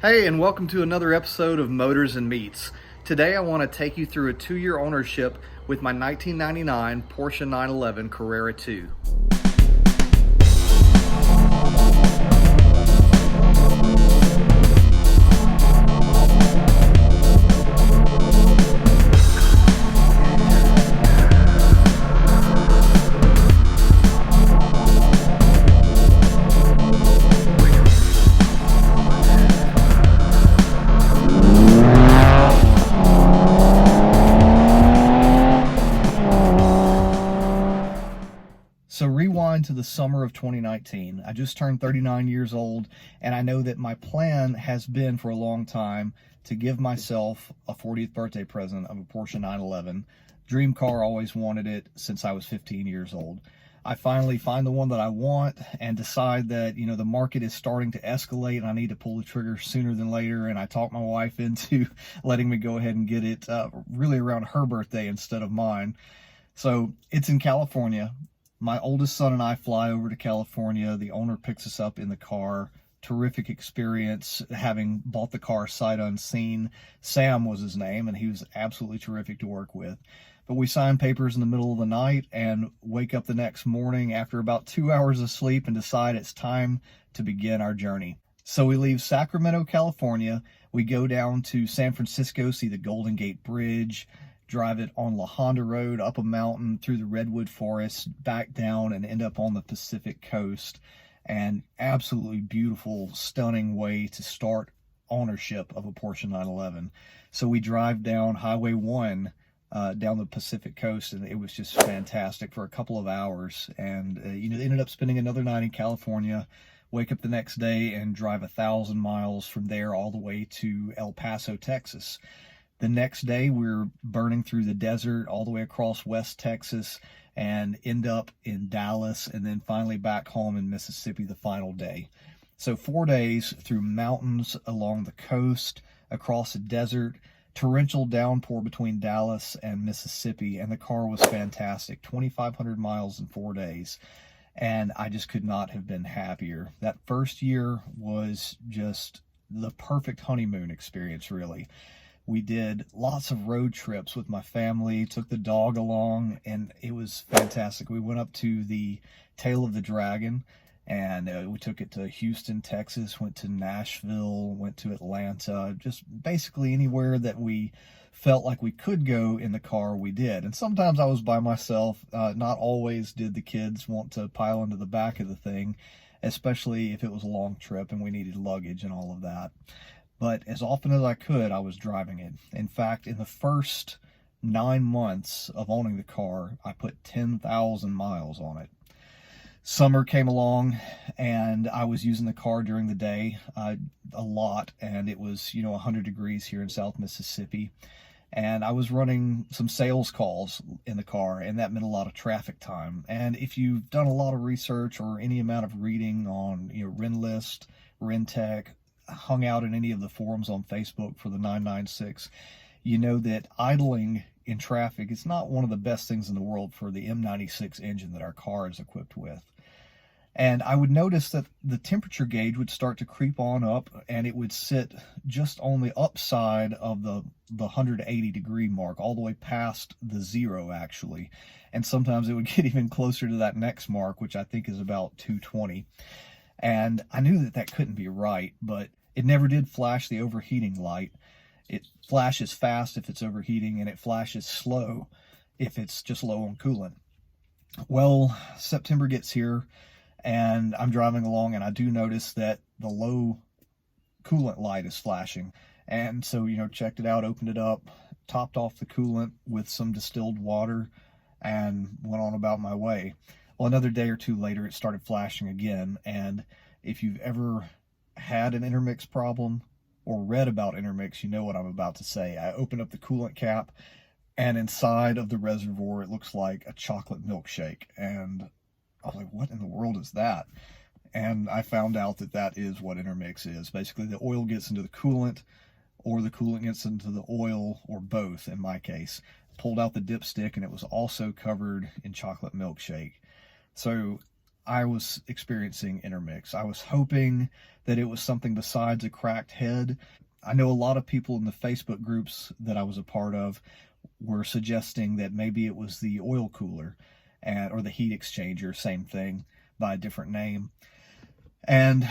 Hey, and welcome to another episode of Motors and Meats. Today I want to take you through a 2-year ownership with my 1999 Porsche 911 Carrera 2. So rewind to the summer of 2019. I just turned 39 years old, and I know that my plan has been for a long time to give myself a 40th birthday present of a Porsche 911. Dream car, always wanted it since I was 15 years old. I finally find the one that I want and decide that, the market is starting to escalate and I need to pull the trigger sooner than later. And I talked my wife into letting me go ahead and get it really around her birthday instead of mine. So it's in California. My oldest son and I fly over to California. The owner picks us up in the car. Terrific experience, having bought the car sight unseen. Sam was his name, and he was absolutely terrific to work with. But we sign papers in the middle of the night and wake up the next morning after about 2 hours of sleep and decide it's time to begin our journey. So we leave Sacramento, California. We go down to San Francisco, see the Golden Gate Bridge, drive it on La Honda Road, up a mountain, through the redwood forest, back down, and end up on the Pacific coast. And absolutely beautiful, stunning way to start ownership of a Porsche 911. So we drive down Highway 1 down the Pacific coast, and it was just fantastic for a couple of hours. And, ended up spending another night in California, wake up the next day and drive 1,000 miles from there all the way to El Paso, Texas. The next day, we're burning through the desert all the way across West Texas and end up in Dallas, and then finally back home in Mississippi the final day. So 4 days through mountains along the coast, across a desert, torrential downpour between Dallas and Mississippi, and the car was fantastic. 2,500 miles in 4 days, and I just could not have been happier. That first year was just the perfect honeymoon experience, really. We did lots of road trips with my family, took the dog along, and it was fantastic. We went up to the Tail of the Dragon, and we took it to Houston, Texas, went to Nashville, went to Atlanta, just basically anywhere that we felt like we could go in the car, we did. And sometimes I was by myself. Not always did the kids want to pile into the back of the thing, especially if it was a long trip and we needed luggage and all of that. But as often as I could, I was driving it. In fact, in the first 9 months of owning the car, I put 10,000 miles on it. Summer came along, and I was using the car during the day a lot, and it was, 100 degrees here in South Mississippi. And I was running some sales calls in the car, and that meant a lot of traffic time. And if you've done a lot of research or any amount of reading on, Renlist, Rentec, hung out in any of the forums on Facebook for the 996, you know that idling in traffic is not one of the best things in the world for the M96 engine that our car is equipped with. And I would notice that the temperature gauge would start to creep on up, and it would sit just on the upside of the 180 degree mark, all the way past the 0 actually. And sometimes it would get even closer to that next mark, which I think is about 220. And I knew that that couldn't be right, but it never did flash the overheating light. It flashes fast if it's overheating, and it flashes slow if it's just low on coolant. Well, September gets here, and I'm driving along, and I do notice that the low coolant light is flashing. And so, checked it out, opened it up, topped off the coolant with some distilled water, and went on about my way. Well, another day or two later, it started flashing again. And if you've ever had an intermix problem or read about intermix, you know what I'm about to say. I opened up the coolant cap, and inside of the reservoir, it looks like a chocolate milkshake. And I was like, what in the world is that? And I found out that that is what intermix is. Basically, the oil gets into the coolant, or the coolant gets into the oil, or both in my case. Pulled out the dipstick, and it was also covered in chocolate milkshake. So I was experiencing intermix. I was hoping that it was something besides a cracked head. I know a lot of people in the Facebook groups that I was a part of were suggesting that maybe it was the oil cooler or the heat exchanger, same thing by a different name. And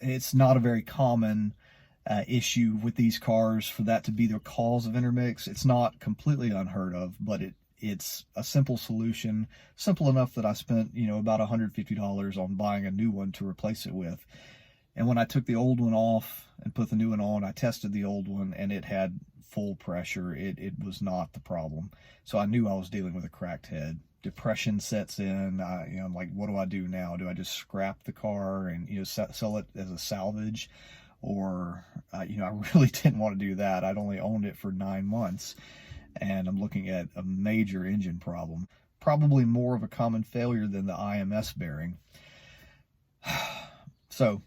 it's not a very common issue with these cars for that to be the cause of intermix. It's not completely unheard of, but it's a simple solution, simple enough that I spent, about $150 on buying a new one to replace it with. And when I took the old one off and put the new one on, I tested the old one and it had full pressure. It was not the problem. So I knew I was dealing with a cracked head. Depression sets in. I'm like, what do I do now? Do I just scrap the car and, sell it as a salvage? Or, I really didn't want to do that. I'd only owned it for 9 months and I'm looking at a major engine problem. Probably more of a common failure than the IMS bearing. So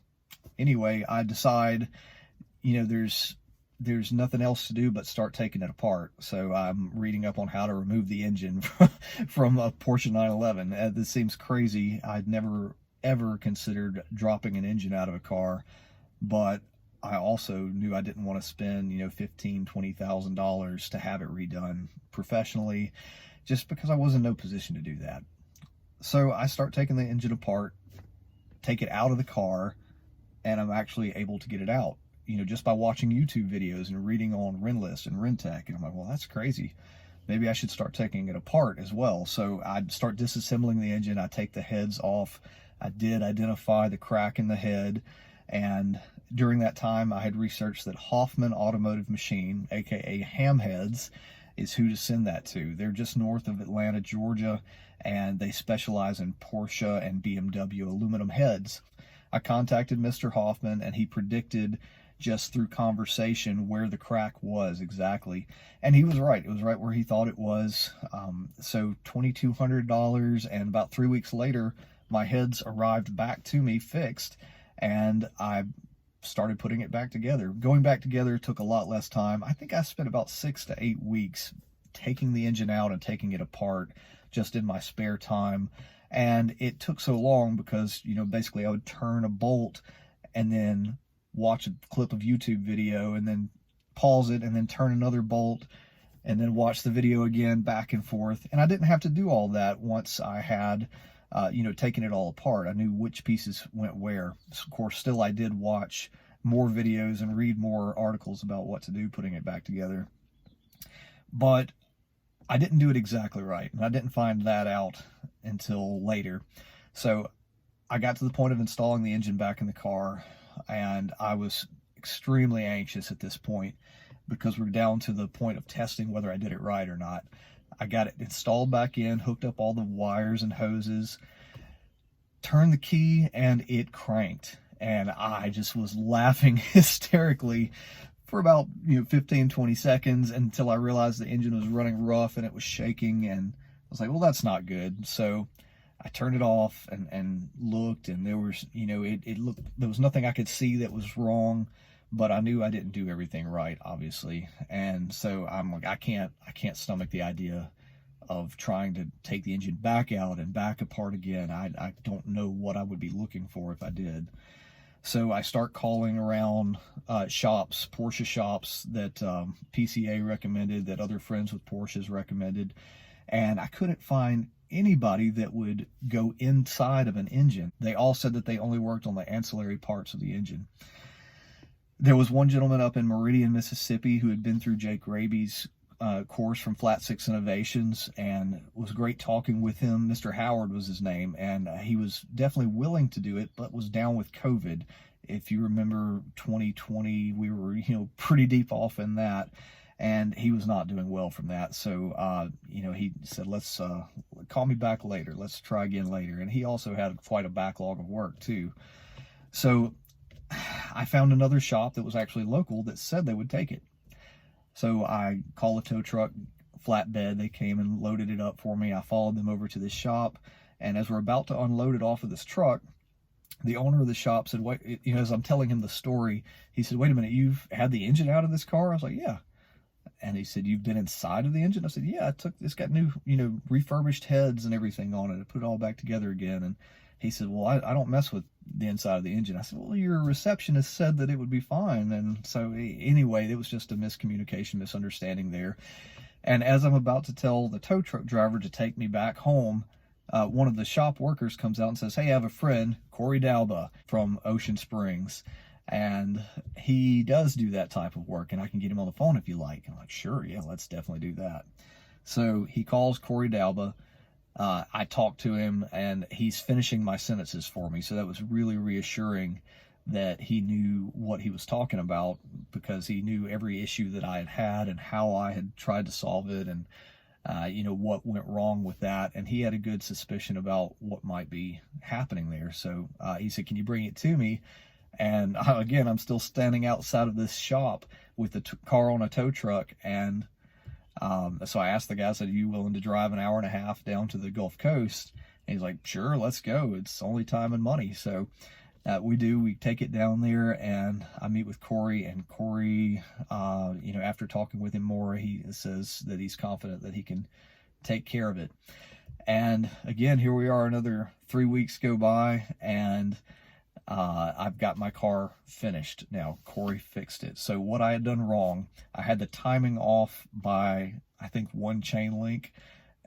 anyway, I decide, there's nothing else to do but start taking it apart. So I'm reading up on how to remove the engine from a Porsche 911. This seems crazy. I'd never, ever considered dropping an engine out of a car, but I also knew I didn't want to spend, $15,000, $20,000 to have it redone professionally, just because I was in no position to do that. So I start taking the engine apart, take it out of the car, and I'm actually able to get it out, just by watching YouTube videos and reading on Renlist and Rentec. And I'm like, well, that's crazy. Maybe I should start taking it apart as well. So I'd start disassembling the engine. I take the heads off. I did identify the crack in the head. And during that time, I had researched that Hoffman Automotive Machine, aka HAMHeads, is who to send that to. They're just north of Atlanta, Georgia, and they specialize in Porsche and BMW aluminum heads. I contacted Mr. Hoffman, and he predicted just through conversation where the crack was exactly. And he was right. It was right where he thought it was. So $2,200, and about 3 weeks later, my heads arrived back to me fixed, and I started putting it back together. Going back together took a lot less time. I think I spent about 6 to 8 weeks taking the engine out and taking it apart just in my spare time. And it took so long because, basically I would turn a bolt and then watch a clip of YouTube video and then pause it and then turn another bolt and then watch the video again, back and forth. And I didn't have to do all that once I had taking it all apart. I knew which pieces went where. Of course, still I did watch more videos and read more articles about what to do putting it back together. But I didn't do it exactly right, and I didn't find that out until later. So I got to the point of installing the engine back in the car, and I was extremely anxious at this point because we're down to the point of testing whether I did it right or not. I got it installed back in, hooked up all the wires and hoses, turned the key, and it cranked. And I just was laughing hysterically for about 15, 20 seconds until I realized the engine was running rough and it was shaking. And I was like, well, that's not good. So I turned it off and looked, and there was, it looked, there was nothing I could see that was wrong. But I knew I didn't do everything right, obviously. And so I'm like, I can't stomach the idea of trying to take the engine back out and back apart again. I don't know what I would be looking for if I did. So I start calling around shops, Porsche shops that PCA recommended, that other friends with Porsches recommended. And I couldn't find anybody that would go inside of an engine. They all said that they only worked on the ancillary parts of the engine. There was one gentleman up in Meridian, Mississippi, who had been through Jake Raby's course from Flat Six Innovations, and it was great talking with him. Mr. Howard was his name, and he was definitely willing to do it, but was down with COVID. If you remember 2020, we were, pretty deep off in that, and he was not doing well from that. So, he said, let's call me back later. Let's try again later. And he also had quite a backlog of work too. So I found another shop that was actually local that said they would take it. So I called a tow truck flatbed. They came and loaded it up for me. I followed them over to this shop, and as we're about to unload it off of this truck, the owner of the shop said, wait, as I'm telling him the story, he said, wait a minute, you've had the engine out of this car? I was like, yeah. And he said, "You've been inside of the engine?" I said, "Yeah, it's got new, refurbished heads and everything on it. I put it all back together again." And he said, "Well, I don't mess with the inside of the engine." I said, "Well, your receptionist said that it would be fine." And so anyway, it was just a miscommunication, misunderstanding there. And as I'm about to tell the tow truck driver to take me back home, one of the shop workers comes out and says, "Hey, I have a friend, Corey Dalba from Ocean Springs, and he does do that type of work, and I can get him on the phone if you like." I'm like, "Sure, yeah, let's definitely do that." So he calls Corey Dalba. I talked to him, and he's finishing my sentences for me, so that was really reassuring that he knew what he was talking about, because he knew every issue that I had had and how I had tried to solve it, and what went wrong with that. And he had a good suspicion about what might be happening there. So he said, "Can you bring it to me?" And again, I'm still standing outside of this shop with the car on a tow truck. And so I asked the guy, I said, "Are you willing to drive an hour and a half down to the Gulf Coast?" And he's like, "Sure, let's go. It's only time and money." So we take it down there, and I meet with Corey. And Corey, after talking with him more, he says that he's confident that he can take care of it. And again, here we are, another 3 weeks go by, and I've got my car finished now. Corey fixed it. So what I had done wrong, I had the timing off by, I think, 1 chain link.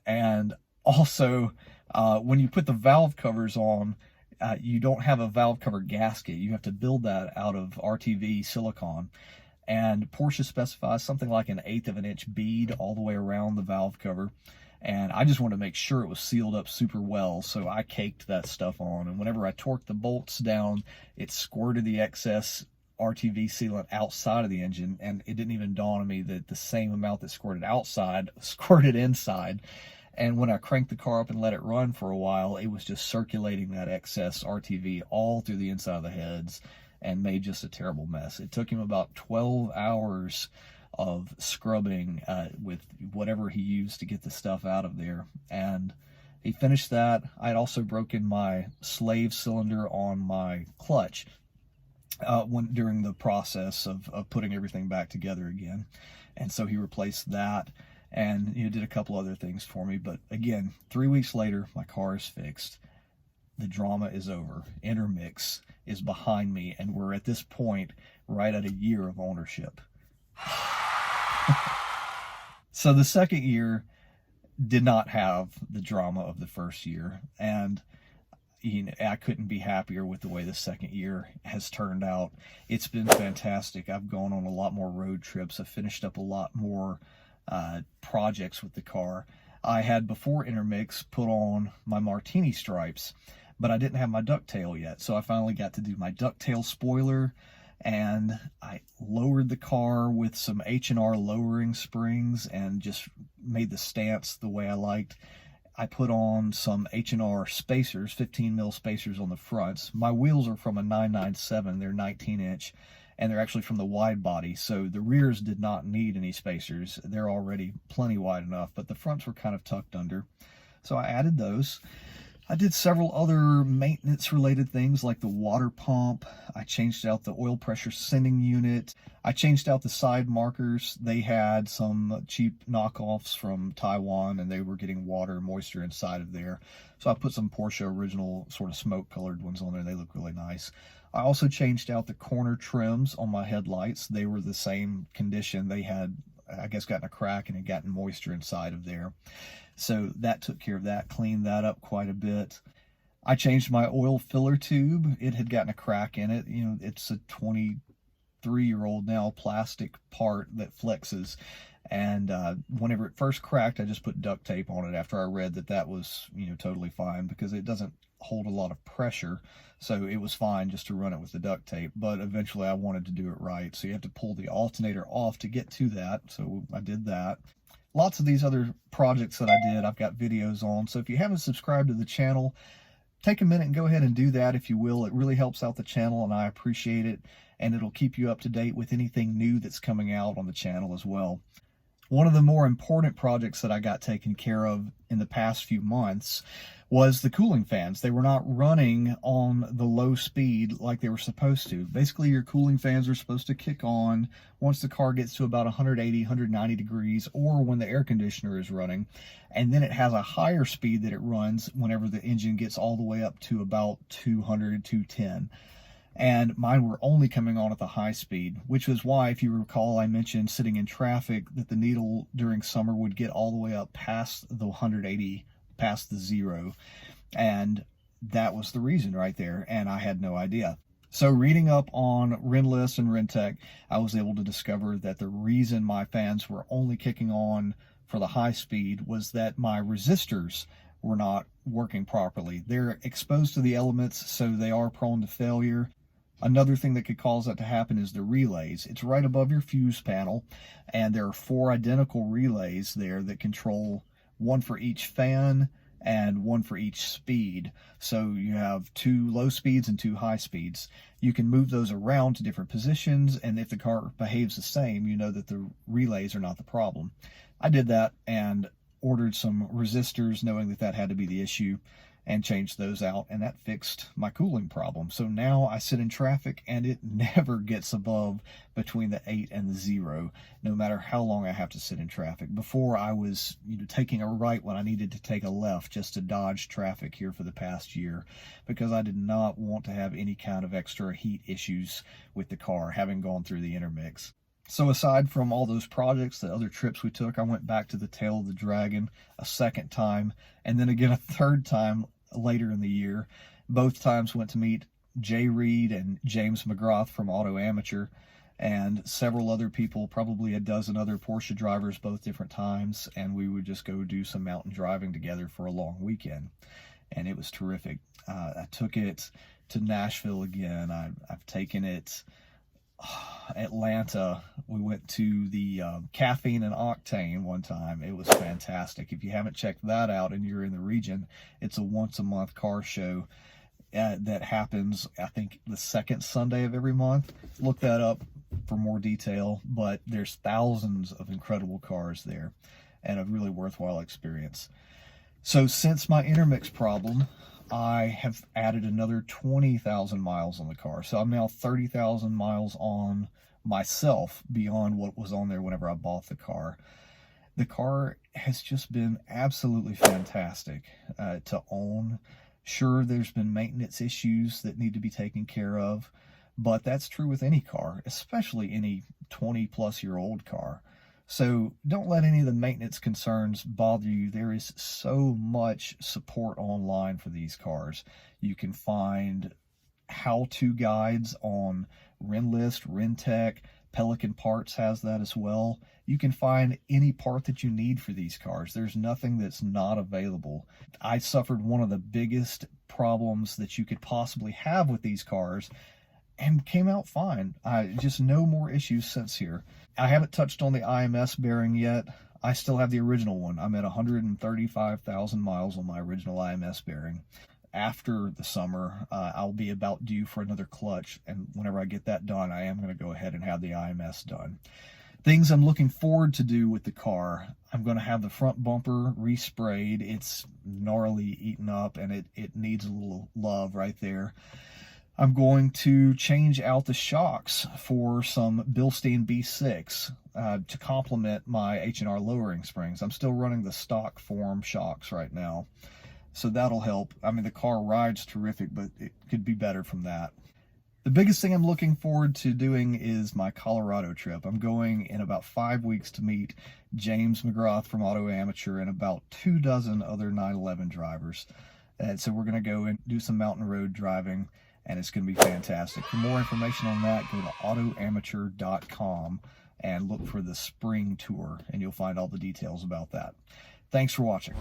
And also, when you put the valve covers on, you don't have a valve cover gasket. You have to build that out of RTV silicone. And Porsche specifies something like 1/8 of an inch bead all the way around the valve cover. And I just wanted to make sure it was sealed up super well, so I caked that stuff on. And whenever I torqued the bolts down, it squirted the excess RTV sealant outside of the engine, and it didn't even dawn on me that the same amount that squirted outside squirted inside. And when I cranked the car up and let it run for a while, it was just circulating that excess RTV all through the inside of the heads and made just a terrible mess. It took him about 12 hours of scrubbing with whatever he used to get the stuff out of there. And he finished that. I had also broken my slave cylinder on my clutch during the process of putting everything back together again. And so he replaced that, and did a couple other things for me. But again, 3 weeks later, my car is fixed. The drama is over. Intermix is behind me, and we're at this point right at a year of ownership. So the second year did not have the drama of the first year, and I couldn't be happier with the way the second year has turned out. It's been fantastic. I've gone on a lot more road trips. I've finished up a lot more projects with the car. I had, before Intermix, put on my Martini stripes, but I didn't have my ducktail yet, so I finally got to do my ducktail spoiler. And I lowered the car with some H&R lowering springs and just made the stance the way I liked. I put on some H&R spacers, 15 mil spacers on the fronts. My wheels are from a 997, they're 19 inch, and they're actually from the wide body, so the rears did not need any spacers. They're already plenty wide enough, but the fronts were kind of tucked under. So I added those. I did several other maintenance-related things like the water pump. I changed out the oil pressure sending unit. I changed out the side markers. They had some cheap knockoffs from Taiwan, and they were getting water and moisture inside of there. So I put some Porsche original sort of smoke-colored ones on there. They look really nice. I also changed out the corner trims on my headlights. They were the same condition. They had, I guess, gotten a crack and had gotten moisture inside of there. So that took care of that, cleaned that up quite a bit. I changed my oil filler tube. It had gotten a crack in it. It's a 23-year-old now plastic part that flexes. And whenever it first cracked, I just put duct tape on it after I read that was, totally fine, because it doesn't hold a lot of pressure. So it was fine just to run it with the duct tape. But eventually I wanted to do it right. So you have to pull the alternator off to get to that. So I did that. Lots of these other projects that I did, I've got videos on. So if you haven't subscribed to the channel, take a minute and go ahead and do that, if you will. It really helps out the channel, and I appreciate it. And it'll keep you up to date with anything new that's coming out on the channel as well. One of the more important projects that I got taken care of in the past few months was the cooling fans. They were not running on the low speed like they were supposed to. Basically, your cooling fans are supposed to kick on once the car gets to about 180, 190 degrees, or when the air conditioner is running. And then it has a higher speed that it runs whenever the engine gets all the way up to about 200, 210. And mine were only coming on at the high speed, which was why, if you recall, I mentioned sitting in traffic that the needle during summer would get all the way up past the 180, past the 0. And that was the reason right there, and I had no idea. So reading up on Renlist and Rentec, I was able to discover that the reason my fans were only kicking on for the high speed was that my resistors were not working properly. They're exposed to the elements, so they are prone to failure. Another thing that could cause that to happen is the relays. It's right above your fuse panel, and there are 4 identical relays there that control one for each fan and one for each speed. So you have 2 low speeds and 2 high speeds. You can move those around to different positions, and if the car behaves the same, you know that the relays are not the problem. I did that and ordered some resistors, knowing that that had to be the issue, and changed those out, and that fixed my cooling problem. So now I sit in traffic and it never gets above between the 8 and the 0, no matter how long I have to sit in traffic. Before, I was taking a right when I needed to take a left just to dodge traffic here for the past year, because I did not want to have any kind of extra heat issues with the car, having gone through the intermix. So aside from all those projects, the other trips we took, I went back to the Tail of the Dragon a second time, and then again a third time later in the year. Both times went to meet Jay Reed and James McGrath from Auto Amateur, and several other people, probably a dozen other Porsche drivers, both different times, and we would just go do some mountain driving together for a long weekend, and it was terrific. I took it to Nashville again. I've taken it Atlanta. We went to the Caffeine and Octane one time. It was fantastic. If you haven't checked that out and you're in the region, it's a once-a-month car show that happens, I think, the second Sunday of every month. Look that up for more detail, but there's thousands of incredible cars there, and a really worthwhile experience. So since my intermix problem, I have added another 20,000 miles on the car. So I'm now 30,000 miles on myself beyond what was on there whenever I bought the car. The car has just been absolutely fantastic to own. Sure, there's been maintenance issues that need to be taken care of, but that's true with any car, especially any 20-plus-year-old car. So don't let any of the maintenance concerns bother you. There is so much support online for these cars. You can find how-to guides on Renlist, Rentec, Pelican Parts has that as well. You can find any part that you need for these cars. There's nothing that's not available. I suffered one of the biggest problems that you could possibly have with these cars and came out fine. Just no more issues since here. I haven't touched on the IMS bearing yet. I still have the original one. I'm at 135,000 miles on my original IMS bearing. After the summer, I'll be about due for another clutch, and whenever I get that done, I am going to go ahead and have the IMS done. Things I'm looking forward to do with the car: I'm going to have the front bumper resprayed. It's gnarly, eaten up, and it needs a little love right there. I'm going to change out the shocks for some Bilstein B8 to complement my H&R lowering springs. I'm still running the stock form shocks right now, so that'll help. I mean, the car rides terrific, but it could be better from that. The biggest thing I'm looking forward to doing is my Colorado trip. I'm going in about 5 weeks to meet James McGrath from Auto Amateur and about 24 other 911 drivers. And so we're going to go and do some mountain road driving, and it's going to be fantastic. For more information on that, go to autoamateur.com and look for the spring tour, and you'll find all the details about that. Thanks for watching.